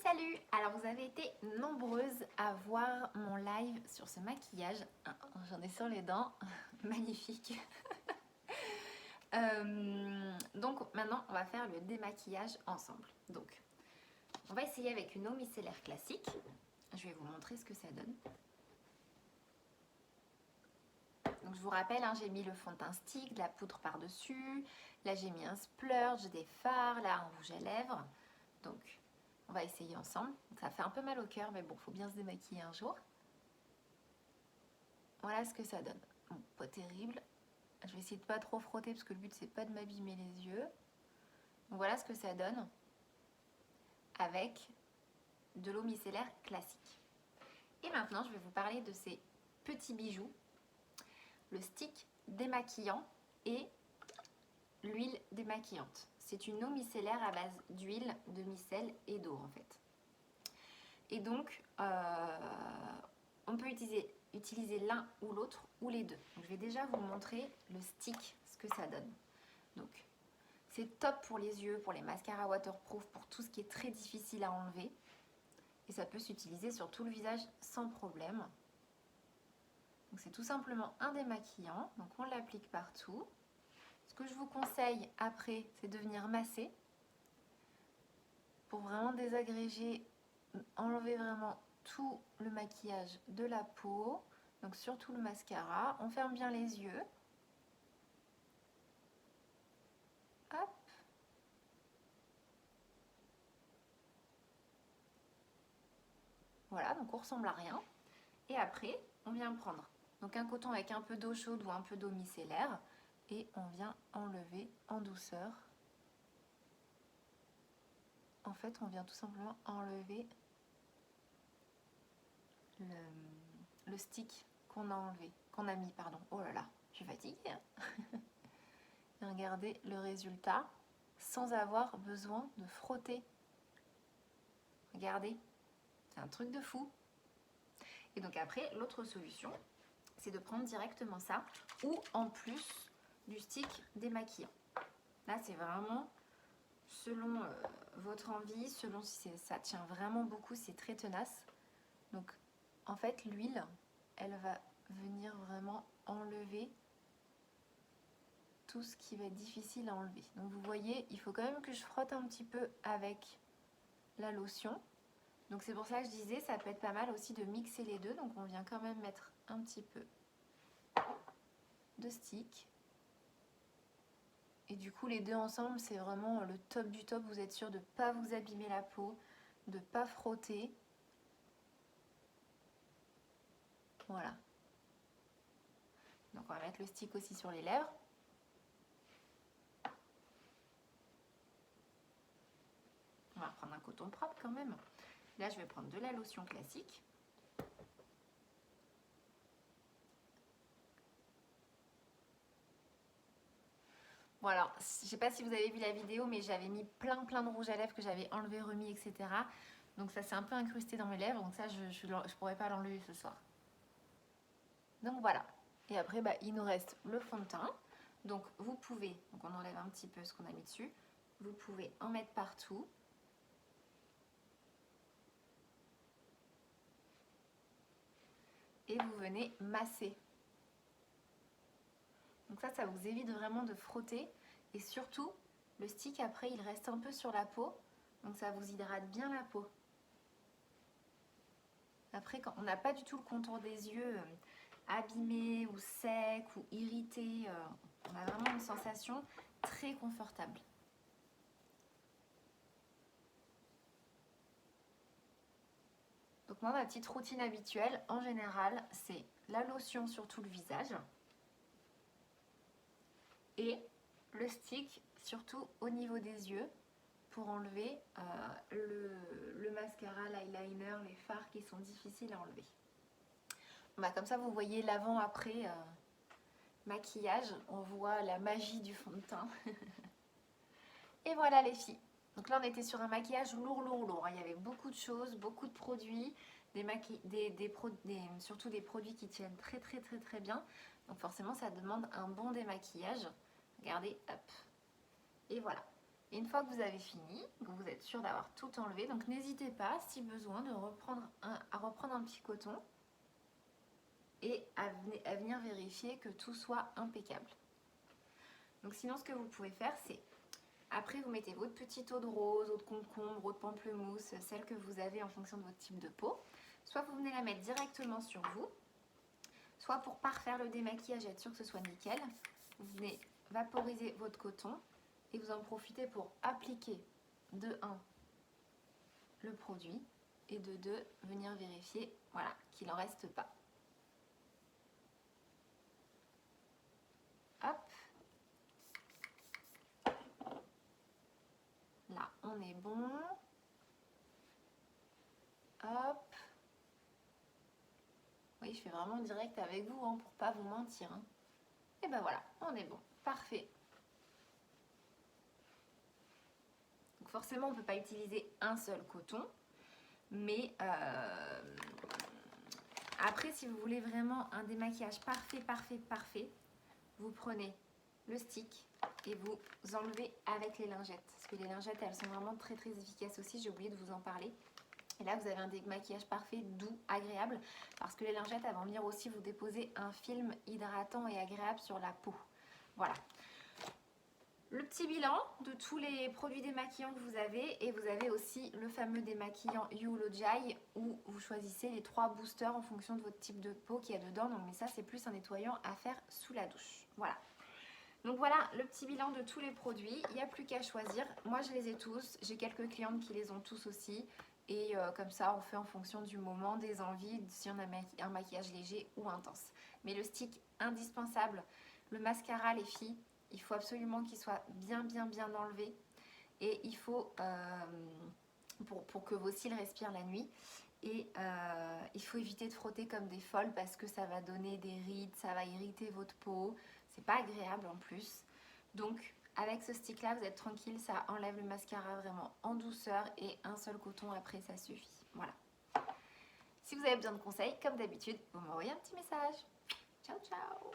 Salut! Alors vous avez été nombreuses à voir mon live sur ce maquillage. J'en ai sur les dents, magnifique. Donc maintenant on va faire le démaquillage ensemble. Donc on va essayer avec une eau micellaire classique. Je vais vous montrer ce que ça donne. Donc je vous rappelle, j'ai mis le fond de teint stick, de la poudre par-dessus. Là j'ai mis un splurge, des fards, là un rouge à lèvres. Donc on va essayer ensemble. Ça fait un peu mal au cœur, mais bon, faut bien se démaquiller un jour. Voilà ce que ça donne. Bon, pas terrible. Je vais essayer de pas trop frotter parce que le but c'est pas de m'abîmer les yeux. Donc voilà ce que ça donne avec de l'eau micellaire classique. Et maintenant, je vais vous parler de ces petits bijoux, le stick démaquillant et l'huile démaquillante. C'est une eau micellaire à base d'huile, de micelle et d'eau en fait. Et donc, on peut utiliser l'un ou l'autre ou les deux. Donc, je vais déjà vous montrer le stick, ce que ça donne. Donc, c'est top pour les yeux, pour les mascaras waterproof, pour tout ce qui est très difficile à enlever. Et ça peut s'utiliser sur tout le visage sans problème. Donc, c'est tout simplement un démaquillant. Donc, on l'applique partout. Ce que je vous conseille après, c'est de venir masser pour vraiment désagréger, enlever vraiment tout le maquillage de la peau. Donc surtout le mascara. On ferme bien les yeux. Hop. Voilà, donc on ressemble à rien. Et après, on vient prendre donc un coton avec un peu d'eau chaude ou un peu d'eau micellaire. Et on vient enlever en douceur. En fait, on vient tout simplement enlever le stick qu'on a enlevé, qu'on a mis, pardon. Oh là là, je suis fatiguée. Et regardez le résultat sans avoir besoin de frotter. Regardez, c'est un truc de fou. Et donc après, l'autre solution, c'est de prendre directement ça ou en plus du stick démaquillant. Là, c'est vraiment selon votre envie, selon si ça tient vraiment beaucoup, c'est très tenace. Donc en fait, l'huile, elle va venir vraiment enlever tout ce qui va être difficile à enlever. Donc vous voyez, il faut quand même que je frotte un petit peu avec la lotion. Donc c'est pour ça que je disais, ça peut être pas mal aussi de mixer les deux. Donc on vient quand même mettre un petit peu de stick. Et du coup les deux ensemble, c'est vraiment le top du top. Vous êtes sûr de ne pas vous abîmer la peau, de ne pas frotter. Voilà. Donc on va mettre le stick aussi sur les lèvres. On va prendre un coton propre quand même. Là je vais prendre de la lotion classique. Bon alors, je ne sais pas si vous avez vu la vidéo, mais j'avais mis plein de rouge à lèvres que j'avais enlevé, remis, etc. Donc ça s'est un peu incrusté dans mes lèvres, donc ça je ne pourrais pas l'enlever ce soir. Donc voilà. Et après, il nous reste le fond de teint. Donc vous pouvez, donc on enlève un petit peu ce qu'on a mis dessus, vous pouvez en mettre partout. Et vous venez masser. Donc ça vous évite vraiment de frotter. Et surtout, le stick après, il reste un peu sur la peau. Donc ça vous hydrate bien la peau. Après, quand on n'a pas du tout le contour des yeux abîmé ou sec ou irrité, on a vraiment une sensation très confortable. Donc moi, ma petite routine habituelle, en général, c'est la lotion sur tout le visage et le stick, surtout au niveau des yeux, pour enlever le mascara, l'eyeliner, les fards qui sont difficiles à enlever. Comme ça, vous voyez l'avant-après maquillage. On voit la magie du fond de teint. Et voilà les filles. Donc là, on était sur un maquillage lourd. Il y avait beaucoup de choses, beaucoup de produits, surtout des produits qui tiennent très bien. Donc forcément, ça demande un bon démaquillage. Regardez, hop. Et voilà. Et une fois que vous avez fini, que vous êtes sûr d'avoir tout enlevé, donc n'hésitez pas, si besoin, à reprendre un petit coton et à venir vérifier que tout soit impeccable. Donc sinon, ce que vous pouvez faire, c'est après vous mettez votre petite eau de rose, eau de concombre, eau de pamplemousse, celle que vous avez en fonction de votre type de peau. Soit vous venez la mettre directement sur vous, soit pour parfaire le démaquillage et être sûr que ce soit nickel, vous venez vaporiser votre coton et vous en profitez pour appliquer de 1 le produit et de 2 venir vérifier, voilà, qu'il n'en reste pas. Hop. Là, on est bon. Hop. Oui, je fais vraiment direct avec vous hein, pour pas vous mentir. Hein. Et ben voilà, on est bon. Parfait. Donc forcément, on ne peut pas utiliser un seul coton. Mais après, si vous voulez vraiment un démaquillage parfait, vous prenez le stick et vous enlevez avec les lingettes. Parce que les lingettes, elles sont vraiment très efficaces aussi. J'ai oublié de vous en parler. Et là, vous avez un démaquillage parfait, doux, agréable. Parce que les lingettes, elles vont venir aussi vous déposer un film hydratant et agréable sur la peau. Voilà. Le petit bilan de tous les produits démaquillants que vous avez. Et vous avez aussi le fameux démaquillant Youlojai où vous choisissez les 3 boosters en fonction de votre type de peau qu'il y a dedans. Donc, mais ça, c'est plus un nettoyant à faire sous la douche. Voilà. Donc voilà le petit bilan de tous les produits. Il n'y a plus qu'à choisir. Moi, je les ai tous. J'ai quelques clientes qui les ont tous aussi. Et comme ça, on fait en fonction du moment, des envies, si on a un maquillage léger ou intense. Mais le stick indispensable, le mascara, les filles, il faut absolument qu'il soit bien enlevé. Et il faut, pour que vos cils respirent la nuit, et il faut éviter de frotter comme des folles parce que ça va donner des rides, ça va irriter votre peau. C'est pas agréable en plus. Donc, avec ce stick là, vous êtes tranquille, ça enlève le mascara vraiment en douceur et un seul coton après ça suffit. Voilà. Si vous avez besoin de conseils, comme d'habitude, vous m'envoyez un petit message. Ciao ciao.